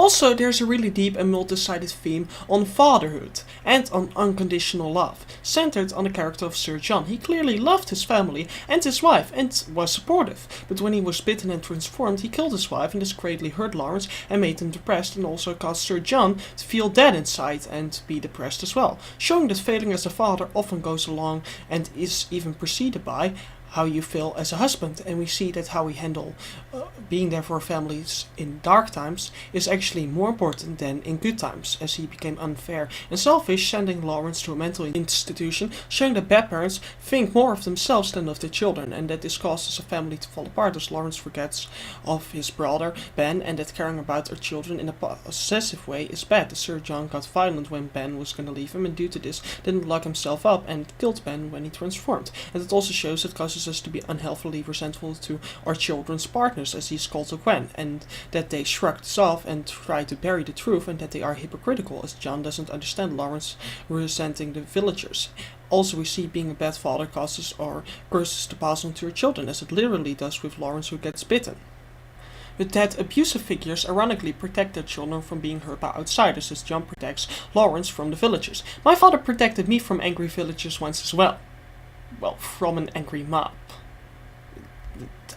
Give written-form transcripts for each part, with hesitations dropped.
Also, there's a really deep and multi-sided theme on fatherhood and on unconditional love, centered on the character of Sir John. He clearly loved his family and his wife and was supportive, but when he was bitten and transformed, he killed his wife and this greatly hurt Lawrence and made him depressed, and also caused Sir John to feel dead inside and be depressed as well, showing that failing as a father often goes along and is even preceded by how you feel as a husband. And we see that how we handle being there for families in dark times is actually more important than in good times, as he became unfair and selfish, sending Lawrence to a mental institution, showing that bad parents think more of themselves than of their children, and that this causes a family to fall apart as Lawrence forgets of his brother Ben, and that caring about our children in a possessive way is bad. Sir John got violent when Ben was going to leave him, and due to this didn't lock himself up and killed Ben when he transformed. And it also shows it causes us to be unhealthily resentful to our children's partners, as he's called to Gwen, and that they shrug this off and try to bury the truth, and that they are hypocritical, as John doesn't understand Lawrence resenting the villagers. Also, we see being a bad father causes our curses to pass on to our children, as it literally does with Lawrence, who gets bitten. But that abusive figures ironically protect their children from being hurt by outsiders, as John protects Lawrence from the villagers. My father protected me from angry villagers once as well. Well, from an angry mob.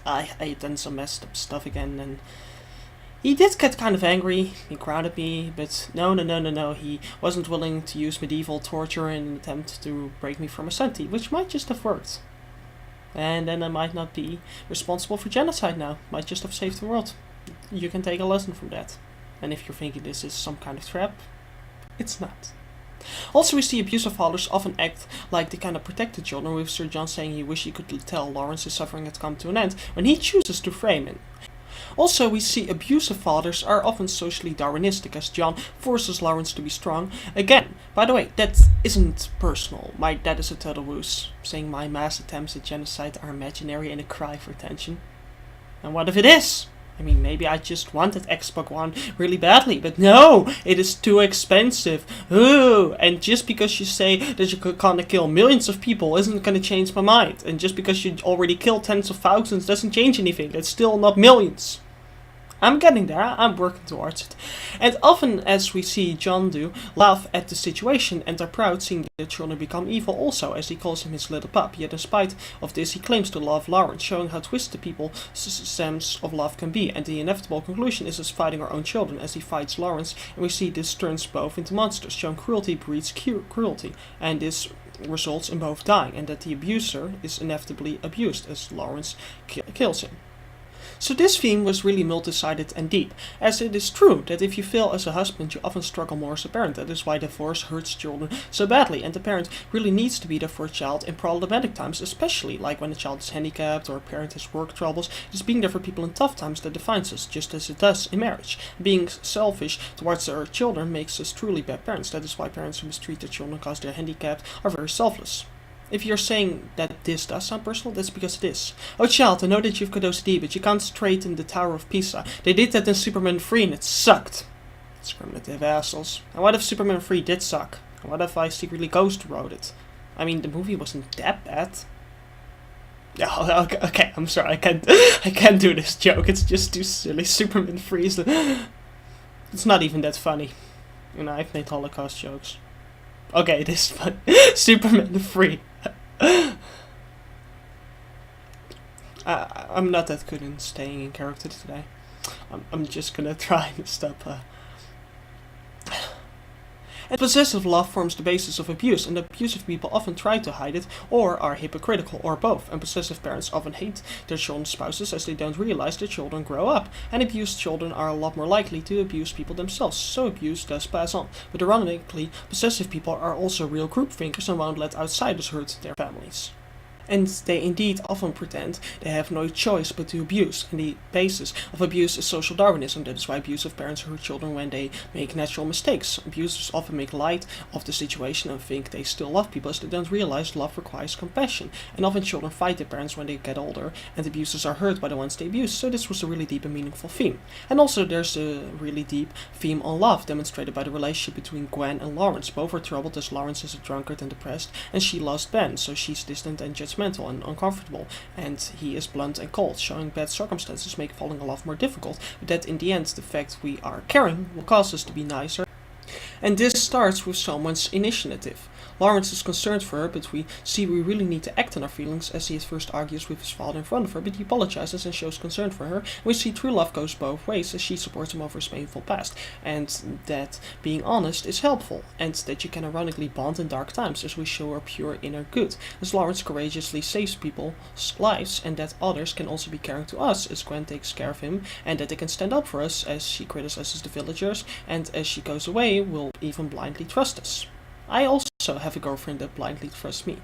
I had done some messed up stuff again, and he did get kind of angry. He grounded me, but no, he wasn't willing to use medieval torture in an attempt to break me from a sanity, which might just have worked. And then I might not be responsible for genocide now. Might just have saved the world. You can take a lesson from that. And if you're thinking this is some kind of trap, it's not. Also, we see abusive fathers often act like they kind of protect the children, with Sir John saying he wished he could tell Lawrence his suffering had come to an end, when he chooses to frame it. Also, we see abusive fathers are often socially Darwinistic, as John forces Lawrence to be strong. Again, by the way, that isn't personal. My dad is a total ruse, saying my mass attempts at genocide are imaginary and a cry for attention. And what if it is? I mean, maybe I just wanted Xbox One really badly, but no, it is too expensive. Ooh, and just because you say that you're gonna kill millions of people isn't gonna change my mind. And just because you already killed tens of thousands doesn't change anything. It's still not millions. I'm getting there, I'm working towards it. And often, as we see John do, laugh at the situation and are proud seeing their children become evil also, as he calls him his little pup. Yet in spite of this, he claims to love Lawrence, showing how twisted people's sense of love can be. And the inevitable conclusion is us fighting our own children, as he fights Lawrence, and we see this turns both into monsters, showing cruelty breeds cruelty, and this results in both dying, and that the abuser is inevitably abused, as Lawrence kills him. So this theme was really multi-sided and deep, as it is true that if you fail as a husband, you often struggle more as a parent. That is why divorce hurts children so badly, and the parent really needs to be there for a child in problematic times, especially like when a child is handicapped or a parent has work troubles. It is being there for people in tough times that defines us, just as it does in marriage. Being selfish towards our children makes us truly bad parents. That is why parents who mistreat their children because they're handicapped are very selfless. If you're saying that this does sound personal, that's because it is. Oh child, I know that you've got OCD, but you can't straighten the Tower of Pisa. They did that in Superman 3 and it sucked. Discriminative assholes. And what if Superman 3 did suck? And what if I secretly ghost wrote it? I mean, the movie wasn't that bad. Oh, okay, I'm sorry, I can't do this joke, it's just too silly. Superman 3 is it's not even that funny. You know, I've made Holocaust jokes. Okay, it is fun. Superman 3. I'm not that good in staying in character today. I'm just gonna try and stop. And possessive love forms the basis of abuse, and abusive people often try to hide it, or are hypocritical, or both. And possessive parents often hate their children's spouses as they don't realize their children grow up. And abused children are a lot more likely to abuse people themselves, so abuse does pass on. But ironically, possessive people are also real group thinkers and won't let outsiders hurt their families. And they indeed often pretend they have no choice but to abuse, and the basis of abuse is social Darwinism. That is why abusive parents hurt children when they make natural mistakes. Abusers often make light of the situation and think they still love people, as they don't realize love requires compassion. And often children fight their parents when they get older, and abusers are hurt by the ones they abuse. So this was a really deep and meaningful theme. And also there's a really deep theme on love, demonstrated by the relationship between Gwen and Lawrence. Both are troubled, as Lawrence is a drunkard and depressed, and she lost Ben, so she's distant and judgmental judgmental and uncomfortable, and he is blunt and cold, showing bad circumstances make falling in love more difficult, but that in the end the fact we are caring will cause us to be nicer. And this starts with someone's initiative. Lawrence is concerned for her, but we see we really need to act on our feelings, as he at first argues with his father in front of her, but he apologizes and shows concern for her. We see true love goes both ways, as she supports him over his painful past, and that being honest is helpful, and that you can ironically bond in dark times, as we show her pure inner good, as Lawrence courageously saves people's lives, and that others can also be caring to us, as Gwen takes care of him, and that they can stand up for us, as she criticizes the villagers, and as she goes away, will even blindly trust us. I also have a girlfriend that blindly trusts me.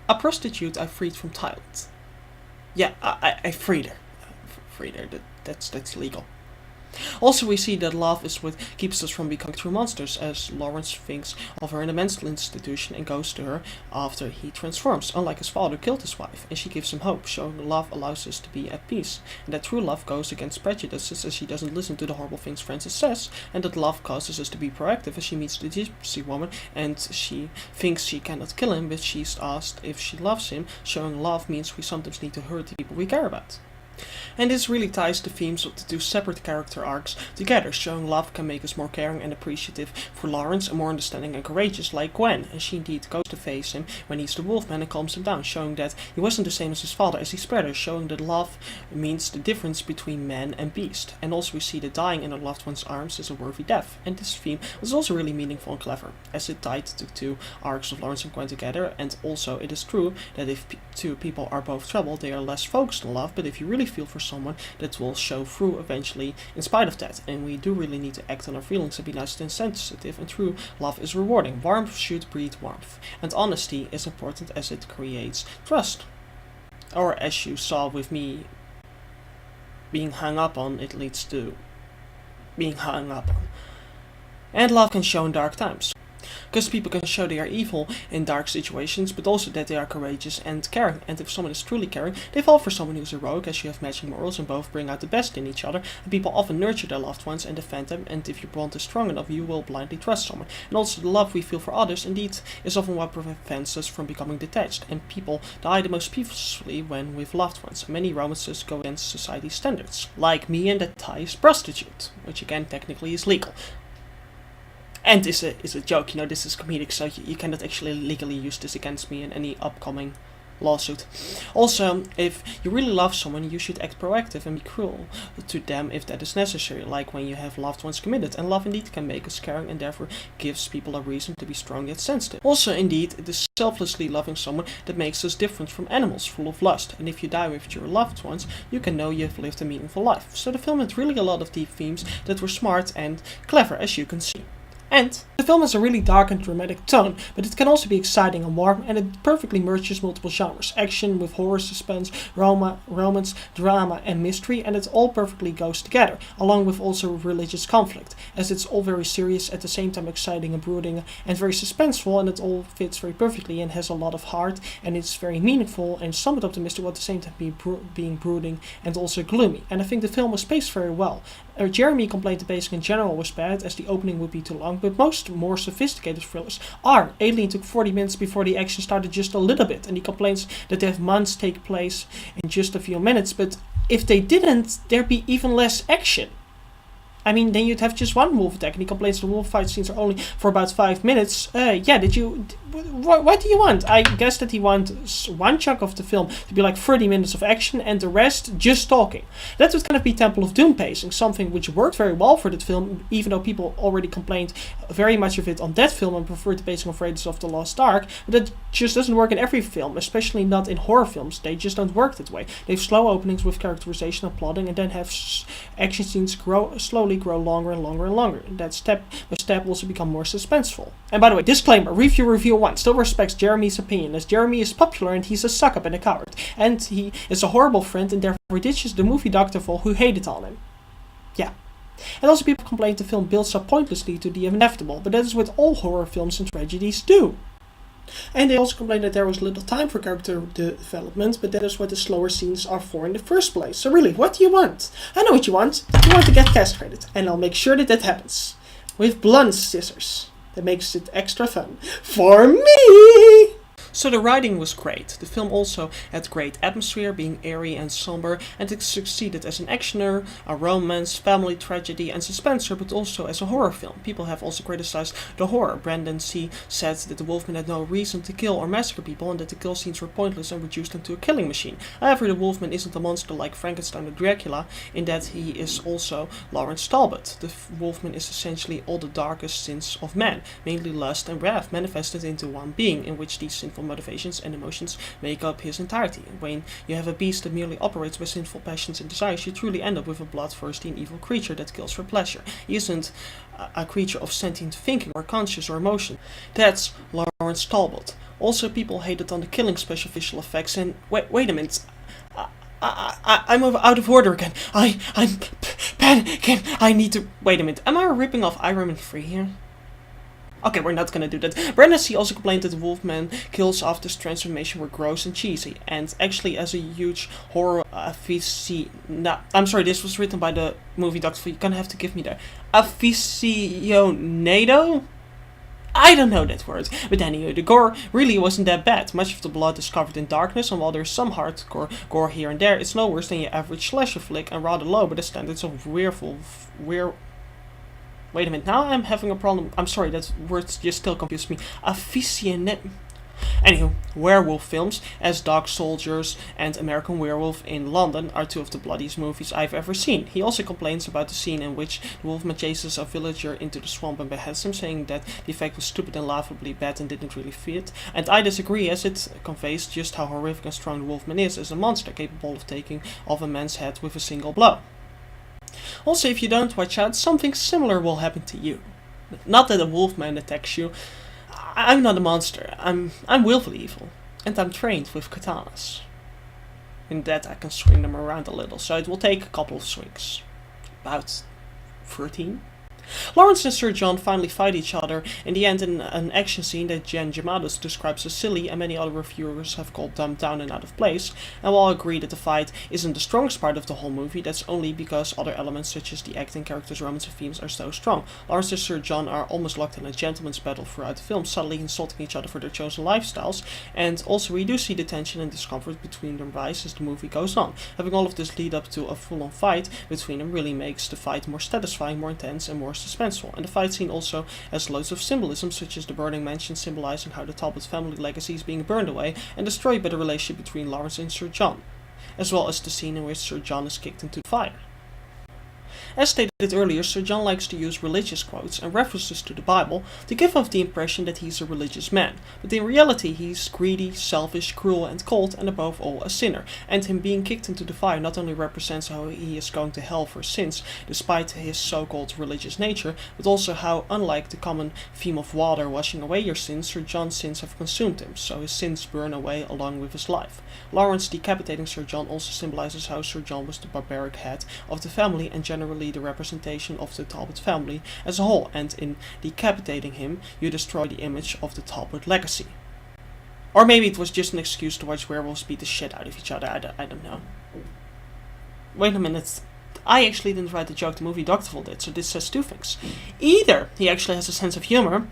A prostitute I freed from Thailand. Yeah, I freed her. That's legal. Also, we see that love is what keeps us from becoming true monsters, as Lawrence thinks of her in a mental institution and goes to her after he transforms, unlike his father who killed his wife, and she gives him hope, showing that love allows us to be at peace, and that true love goes against prejudices, as she doesn't listen to the horrible things Francis says, and that love causes us to be proactive, as she meets the gypsy woman, and she thinks she cannot kill him, but she's asked if she loves him, showing love means we sometimes need to hurt the people we care about. And this really ties the themes of the two separate character arcs together, showing love can make us more caring and appreciative for Lawrence and more understanding and courageous like Gwen, and she indeed goes to face him when he's the Wolfman and calms him down, showing that he wasn't the same as his father, as he spread her, showing that love means the difference between man and beast. And also we see that dying in a loved one's arms is a worthy death, and this theme was also really meaningful and clever, as it tied the two arcs of Lawrence and Gwen together, and also it is true that if two people are both troubled, they are less focused on love, but if you really feel for someone, that will show through eventually in spite of that, and we do really need to act on our feelings and be nice and sensitive, and true love is rewarding. Warmth should breed warmth, and honesty is important as it creates trust. Or as you saw with me being hung up on, it leads to being hung up on. And love can show in dark times. Because people can show they are evil in dark situations, but also that they are courageous and caring. And if someone is truly caring, they fall for someone who is heroic, as you have matching morals and both bring out the best in each other. And people often nurture their loved ones and defend them, and if your bond is strong enough, you will blindly trust someone. And also the love we feel for others, indeed, is often what prevents us from becoming detached. And people die the most peacefully when with loved ones. And many romances go against society's standards, like me and that Thai's prostitute, which again technically is legal. And is a joke, this is comedic, so you cannot actually legally use this against me in any upcoming lawsuit. Also, if you really love someone, you should act proactive and be cruel to them if that is necessary, like when you have loved ones committed. And love indeed can make us caring and therefore gives people a reason to be strong yet sensitive. Also, indeed, it is selflessly loving someone that makes us different from animals full of lust. And if you die with your loved ones, you can know you have lived a meaningful life. So the film had really a lot of deep themes that were smart and clever, as you can see. And the film has a really dark and dramatic tone, but it can also be exciting and warm, and it perfectly merges multiple genres. Action with horror, suspense, romance, drama and mystery, and it all perfectly goes together, along with also religious conflict, as it's all very serious, at the same time exciting and brooding, and very suspenseful, and it all fits very perfectly and has a lot of heart, and it's very meaningful and somewhat optimistic, while at the same time being brooding and also gloomy. And I think the film was paced very well. Jeremy complained the pacing in general was bad, as the opening would be too long, but most more sophisticated thrillers are. Alien took 40 minutes before the action started just a little bit, and he complains that they have months take place in just a few minutes, but if they didn't, there'd be even less action. I mean, then you'd have just one wolf attack, and he complains the wolf fight scenes are only for about 5 minutes. What do you want? I guess that he wants one chunk of the film to be like 30 minutes of action, and the rest just talking. That would kind of be Temple of Doom pacing, something which worked very well for that film, even though people already complained very much of it on that film and preferred the pacing of Raiders of the Lost Ark. But that just doesn't work in every film, especially not in horror films. They just don't work that way. They have slow openings with characterization and plotting, and then have action scenes slowly grow longer and longer and longer. That step by step also become more suspenseful. And by the way, disclaimer, review 1 still respects Jeremy's opinion, as Jeremy is popular and he's a suck-up and a coward. And he is a horrible friend and therefore ditches the movie Dr. Vol who hated on him. Yeah. And also people complain the film builds up pointlessly to the inevitable, but that is what all horror films and tragedies do. And they also complain that there was little time for character development, but that is what the slower scenes are for in the first place. So really, what do you want? I know what you want. You want to get castrated, and I'll make sure that that happens. With blunt scissors. That makes it extra fun. For me! So the writing was great. The film also had great atmosphere, being airy and somber, and it succeeded as an actioner, a romance, family tragedy, and suspenser, but also as a horror film. People have also criticized the horror. Brandon C. said that the Wolfman had no reason to kill or massacre people, and that the kill scenes were pointless and reduced him to a killing machine. However, the Wolfman isn't a monster like Frankenstein or Dracula, in that he is also Lawrence Talbot. The Wolfman is essentially all the darkest sins of man, mainly lust and wrath, manifested into one being, in which these sinful motivations and emotions make up his entirety. When you have a beast that merely operates by sinful passions and desires, you truly end up with a bloodthirsty and evil creature that kills for pleasure. He isn't a creature of sentient thinking or conscience or emotion. That's Lawrence Talbot. Also, people hated on the killing special visual effects, and wait a minute. I'm out of order again. I'm panicking. I need to... Wait a minute. Am I ripping off Iron Man 3 here? Okay, we're not gonna do that. Brandon C. also complained that the Wolfman kills after his transformation were gross and cheesy. And actually, as a huge horror I'm sorry, this was written by the movie Doctor. You're gonna have to give me the aficionado? I don't know that word, but anyway, the gore really wasn't that bad. Much of the blood is covered in darkness, and while there's some hardcore gore here and there, it's no worse than your average slasher flick and rather low by the standards of Wait a minute, now I'm having a problem. I'm sorry, that word just still confused me. Anywho, werewolf films, as Dog Soldiers and American Werewolf in London, are two of the bloodiest movies I've ever seen. He also complains about the scene in which the Wolfman chases a villager into the swamp and beheads him, saying that the effect was stupid and laughably bad and didn't really fit. And I disagree, as it conveys just how horrific and strong the Wolfman is as a monster, capable of taking off a man's head with a single blow. Also, if you don't watch out, something similar will happen to you. Not that a Wolfman attacks you. I'm not a monster. I'm willfully evil, and I'm trained with katanas. In that I can swing them around a little, so it will take a couple of swings. About 13. Lawrence and Sir John finally fight each other in the end in an action scene that Jen Gemados describes as silly, and many other reviewers have called dumbed down and out of place. And while I agree that the fight isn't the strongest part of the whole movie, that's only because other elements such as the acting, characters, romance and themes are so strong. Lawrence and Sir John are almost locked in a gentleman's battle throughout the film, subtly insulting each other for their chosen lifestyles, and also we do see the tension and discomfort between them rise as the movie goes on. Having all of this lead up to a full-on fight between them really makes the fight more satisfying, more intense and more suspenseful. And the fight scene also has loads of symbolism, such as the burning mansion symbolizing how the Talbot family legacy is being burned away and destroyed by the relationship between Lawrence and Sir John, as well as the scene in which Sir John is kicked into the fire. As stated earlier, Sir John likes to use religious quotes and references to the Bible to give off the impression that he's a religious man, but in reality he's greedy, selfish, cruel and cold, and above all a sinner, and him being kicked into the fire not only represents how he is going to hell for sins, despite his so-called religious nature, but also how, unlike the common theme of water washing away your sins, Sir John's sins have consumed him, so his sins burn away along with his life. Lawrence decapitating Sir John also symbolizes how Sir John was the barbaric head of the family and generally the representation of the Talbot family as a whole, and in decapitating him, you destroy the image of the Talbot legacy. Or maybe it was just an excuse to watch werewolves beat the shit out of each other, I don't know. Wait a minute, I actually didn't write the joke, the movie Doctorful did, so this says two things. Either he actually has a sense of humor,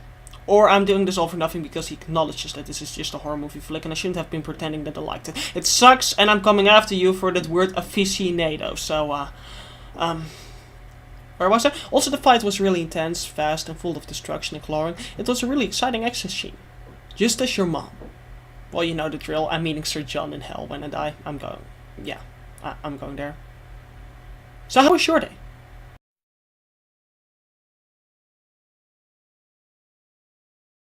or I'm doing this all for nothing because he acknowledges that this is just a horror movie flick and I shouldn't have been pretending that I liked it. It sucks, and I'm coming after you for that word aficionado, so, where was I? Also, the fight was really intense, fast, and full of destruction and clawing. It was a really exciting action scene. Just as your mom. Well, you know the drill. I'm meeting Sir John in hell when I die. I'm going there. So how was your day?